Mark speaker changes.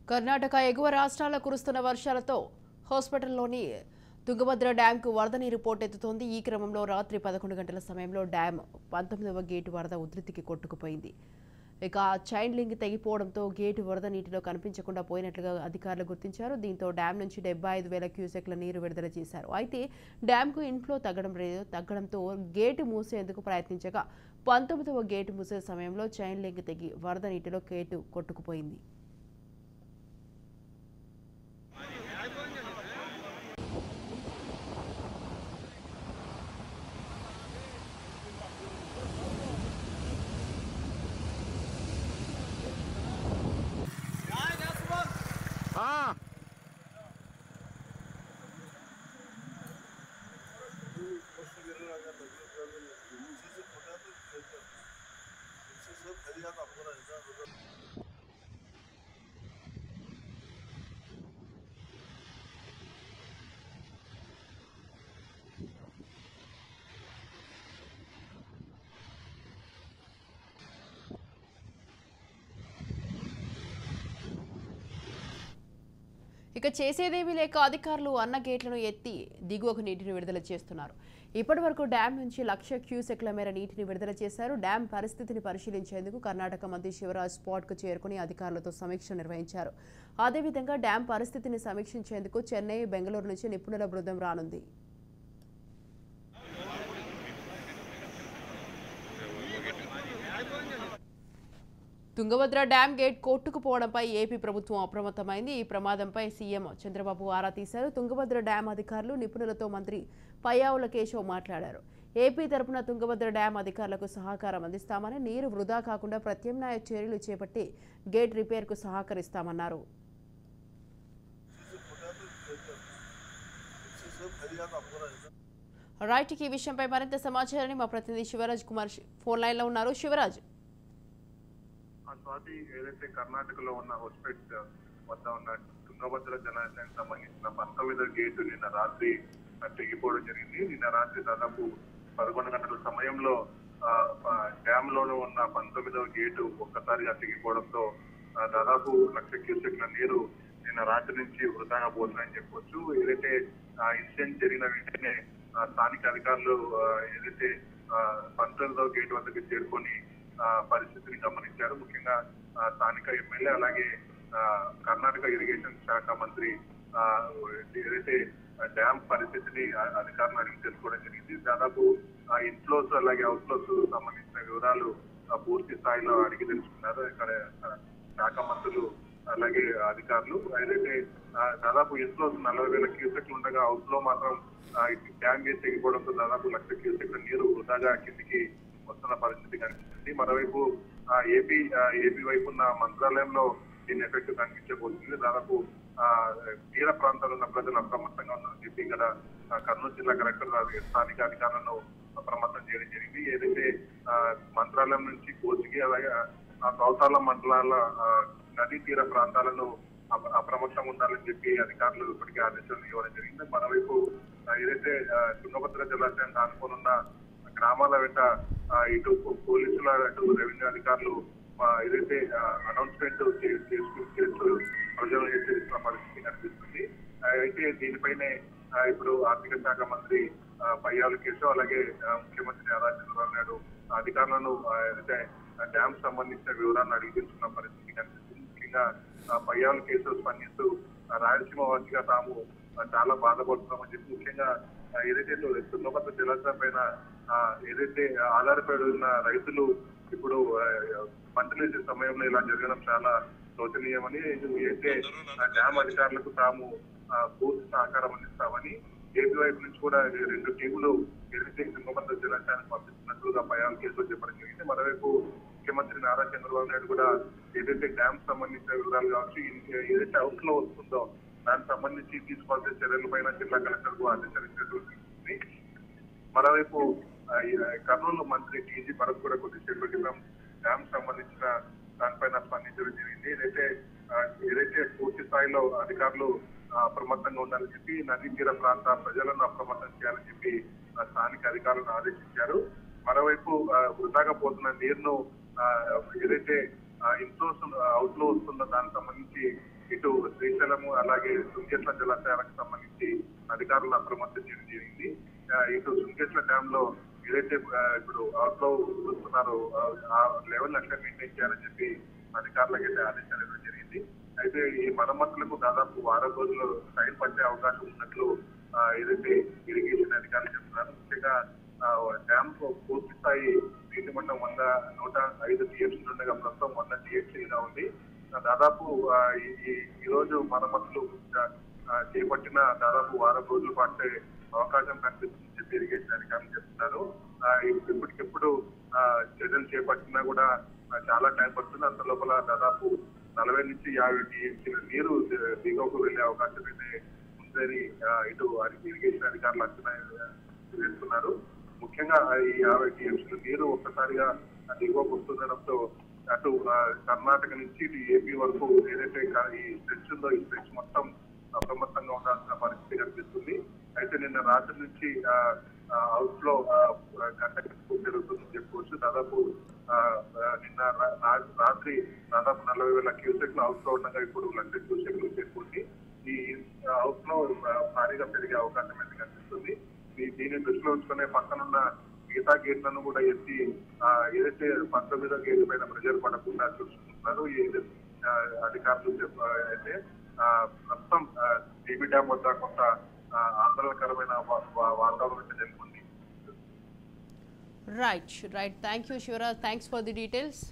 Speaker 1: కర్ణాటక ఎగువ రాష్ట్రాల కురుస్తున్న వర్షాలతో హాస్పిటల్లోని తుంగభద్ర డ్యాంకు వరద నీరు పోటెత్తుతోంది. ఈ క్రమంలో రాత్రి 11 గంటల సమయంలో డ్యాం 19వ గేటు వరద ఉధృతికి కొట్టుకుపోయింది. ఇక చైన్ లింక్ తెగిపోవడంతో గేటు వరద నీటిలో కనిపించకుండా పోయినట్లుగా అధికారులు గుర్తించారు. దీంతో డ్యాం నుంచి 75,000 క్యూసెక్ల నీరు విడుదల చేశారు. అయితే డ్యాంకు ఇన్ఫ్లో తగ్గడంతో గేటు మూసేందుకు ప్రయత్నించగా 19వ గేటు మూసే సమయంలో చైన్ లింక్ తెగి వరద నీటిలో గేటు కొట్టుకుపోయింది. ఇక చేసేదేమీ లేక అధికారులు అన్న గేట్లను ఎత్తి దిగువకు నీటిని విడుదల చేస్తున్నారు. ఇప్పటి వరకు డ్యాం నుంచి 1,00,000 క్యూసెక్ల మేర నీటిని విడుదల చేశారు. డ్యాం పరిస్థితిని పరిశీలించేందుకు కర్ణాటక మంత్రి శివరాజ్ స్పాట్కు చేరుకుని అధికారులతో సమీక్ష నిర్వహించారు. అదేవిధంగా డ్యాం పరిస్థితిని సమీక్షించేందుకు చెన్నై, బెంగళూరు నుంచి నిపుణుల బృందం రానుంది. తుంగభద్ర డ్యాం గేట్ కొట్టుకుపోవడంపై ఏపీ ప్రభుత్వం అప్రమత్తమైంది. ఈ ప్రమాదంపై సీఎం చంద్రబాబు ఆరా తీశారు. తుంగభద్ర డ్యాం అధికారులు, నిపుణులతో మంత్రి పయ్యావుల కేశవ్ మాట్లాడారు. ఏపీ తరపున తుంగభద్ర డ్యాం అధికారులకు సహకారం అందిస్తామని, నీరు వృధా కాకుండా ప్రత్యామ్నాయ చర్యలు చేపట్టి గేట్ రిపేర్కు సహకరిస్తామన్నారు. రైట్, ఈ విషయంపై మరింత సమాచారాన్ని మా ప్రతినిధి శివరాజ్ కుమార్ ఫోన్ లైన్లో ఉన్నారు. శివరాజ్,
Speaker 2: స్వాతి, ఏదైతే కర్ణాటకలో ఉన్న హోస్పేట్ వద్ద ఉన్న తుంగభద్ర జలాశయానికి సంబంధించిన 19వ గేటు నిన్న రాత్రి తెగిపోవడం జరిగింది. నిన్న రాత్రి దాదాపు 11 గంటల సమయంలో డ్యామ్ లోనే ఉన్న 19వ గేటు ఒక్కసారిగా తెగిపోవడంతో దాదాపు 1,00,000 క్యూసెక్ల నీరు నిన్న రాత్రి నుంచి వృధాగా పోతుందని చెప్పొచ్చు. ఏదైతే ఇన్సిడెంట్ జరిగిన వెంటనే స్థానిక అధికారులు ఏదైతే 19వ గేటు వద్దకు చేరుకొని పరిస్థితిని గమనించారు. ముఖ్యంగా స్థానిక ఎమ్మెల్యే అలాగే కర్ణాటక ఇరిగేషన్ శాఖ మంత్రి ఏదైతే డ్యామ్ పరిస్థితిని అధికారులు అడిగి తెలుసుకోవడం జరిగింది. దాదాపు ఇన్ఫ్లోస్ అలాగే అవుట్ఫ్లోస్ సంబంధించిన వివరాలు పూర్తి స్థాయిలో అడిగి తెలుసుకున్నారు ఇక్కడ శాఖ మంత్రులు అలాగే అధికారులు. ఏదైతే దాదాపు ఇన్ఫ్లోస్ 40,000 క్యూసెక్లు ఉండగా అవుట్ఫ్లో మాత్రం డ్యామ్ గేట్ తెగిపోవడంతో దాదాపు 1,00,000 క్యూసెక్ల నీరు వృధాగా కిందికి వస్తున్న పరిస్థితి కనిపిస్తుంది. మరోవైపు ఏపీ వైపు ఉన్న మంత్రాలయంలో దీని ఎఫెక్ట్ కనిపించబోతుంది. దాదాపు తీర ప్రాంతాల్లో ఉన్న ప్రజలు అప్రమత్తంగా ఉన్నారని చెప్పి ఇక్కడ కర్నూలు జిల్లా కలెక్టర్ స్థానిక అధికారులను అప్రమత్తం చేయడం జరిగింది. ఏదైతే మంత్రాలయం నుంచి కోచికి అలాగే కౌతాల మండలాల నదీ తీర ప్రాంతాలను అప్రమత్తంగా ఉండాలని చెప్పి అధికారులు ఇప్పటికే ఆదేశాలు ఇవ్వడం జరిగింది. మరోవైపు ఏదైతే తుంగభద్ర జలాశయం ఆనుకోనున్న గ్రామాల వెంట ఇటు పోలీసుల అటు రెవెన్యూ అధికారులు ఏదైతే అనౌన్స్మెంట్ చేస్తూ ప్రజలను హెచ్చరిస్తున్న పరిస్థితి కనిపిస్తుంది. అయితే దీనిపైనే ఇప్పుడు ఆర్థిక శాఖ మంత్రి పయ్యావుల కేశవ్ అలాగే ముఖ్యమంత్రి నారా చంద్రబాబు నాయుడు అధికారులను ఏదైతే డ్యామ్ సంబంధించిన వివరాలను అడిగి తెలుసుకున్న పరిస్థితి కనిపిస్తుంది. ముఖ్యంగా పయ్యావుల కేశవ్ స్పందిస్తూ రాయలసీమ వాసిగా తాము చాలా బాధపడుతున్నామని చెప్పి, ముఖ్యంగా ఏదైతే తుంగభద్ర జలాశయం పైన ఏదైతే ఆధారపడి ఉన్న రైతులు ఇప్పుడు పంటలు వేసే సమయంలో ఇలా జరగడం చాలా శోచనీయమని, అయితే డ్యామ్ అధికారులకు తాము పూర్తి సహకారం అందిస్తామని ఏపీ వైపు నుంచి కూడా 2 టీములు ఏదైతే తుంగభద్ర జలాశయానికి పంపిస్తున్నట్లుగా పయ్యావుల కేసులో చెప్పడం జరిగింది. మరోవైపు ముఖ్యమంత్రి నారా చంద్రబాబు నాయుడు కూడా ఏదైతే డ్యామ్ సంబంధించిన వివరాలు కావచ్చు, ఏదైతే అవుట్లో వస్తుందో దానికి సంబంధించి తీసుకోవాల్సిన చర్యలపైన జిల్లా కలెక్టర్ కు ఆదేశాలించినటువంటి. మరోవైపు కర్నూలు మంత్రి టీజీ భరత్ కూడా కొద్దిసేపటి క్రితం డ్యామ్ సంబంధించిన దానిపైన స్పందించడం జరిగింది. ఏదైతే పూర్తి స్థాయిలో అధికారులు అప్రమత్తంగా ఉండాలని చెప్పి, నదీ తీర ప్రాంత ప్రజలను అప్రమత్తం చేయాలని చెప్పి స్థానిక అధికారులను ఆదేశించారు. మరోవైపు వృధాగా పోతున్న నీరును ఏదైతే ఇన్ఫ్లోస్ అవుట్లో వస్తున్న దానికి సంబంధించి ఇటు శ్రీశైలము అలాగే సుంకేట్ల జలాశయాలకు సంబంధించి అధికారులను అప్రమత్తం చేయడం జరిగింది. ఇటు సుంకేట్ల డ్యామ్ లో ఏదైతే ఇప్పుడు అవుట్లో వస్తున్నారో ఆ లెవెల్ అట్లా మెయింటైన్ చేయాలని చెప్పి అధికారులకు అయితే ఆదేశాలు ఇవ్వడం జరిగింది. అయితే ఈ మరమ్మతులకు దాదాపు వారం రోజులు టైం పట్టే అవకాశం ఉన్నట్లు ఏదైతే ఇరిగేషన్ అధికారులు చెప్తున్నారు. ముఖ్యంగా డ్యామ్ పూర్తి స్థాయి నీటి మట్టం 105 టీఎంసీలు ఉండగా ప్రస్తుతం 100 టీఎంసీగా ఉంది. దాదాపు ఈ రోజు మరమ్మతులు చేపట్టిన దాదాపు వారం రోజుల పాటే అవకాశం కనిపిస్తుందని చెప్పి ఇరిగేషన్ అధికారులు చెప్తున్నారు. ఇప్పటికిప్పుడు చర్యలు చేపట్టినా కూడా చాలా టైం పడుతుంది. అంత లోపల దాదాపు 40 నుంచి 50 టీఎంసీల నీరు దిగువకు వెళ్లే అవకాశం అయితే ఉందని ఇటు ఇరిగేషన్ అధికారులు అంచనా వేస్తున్నారు. ముఖ్యంగా ఈ 50 టీఎంసీల నీరు ఒక్కసారిగా దిగువకు వస్తుండడంతో అటు కర్ణాటక నుంచి ఇటు ఏపీ వరకు ఏదైతే ఈ స్ట్రెచ్ ఉందో ఈ స్ట్రెచ్ మొత్తం అప్రమత్తంగా ఉండాల్సిన పరిస్థితి కనిపిస్తుంది. అయితే నిన్న రాత్రి నుంచి హౌస్ లో గంటకు జరుగుతుందని చెప్పుకోవచ్చు. దాదాపు నిన్న రాత్రి దాదాపు 40,000 క్యూసెక్లు హౌస్ లో ఉండగా ఇప్పుడు 1,00,000 క్యూసెక్లు చేరుకుంది. ఈ హౌస్ లో భారీగా పెరిగే అవకాశం అయితే కనిపిస్తుంది. దీన్ని దృష్టిలో ఉంచుకునే పక్కనున్న మిగతా గేట్లను కూడా ఎత్తి ఏదైతే 19వ గేట్ పైన ప్రెజర్ పడకుండా చూసుకుంటున్నారు ఈ అధికారులు అయితే ప్రస్తుతం టీబీ డ్యామ్ వద్ద కొంత ఆందోళనకరమైన వాతావరణం నెలకొంది.
Speaker 1: Right. Thank you Shivaraj. Thanks for the details.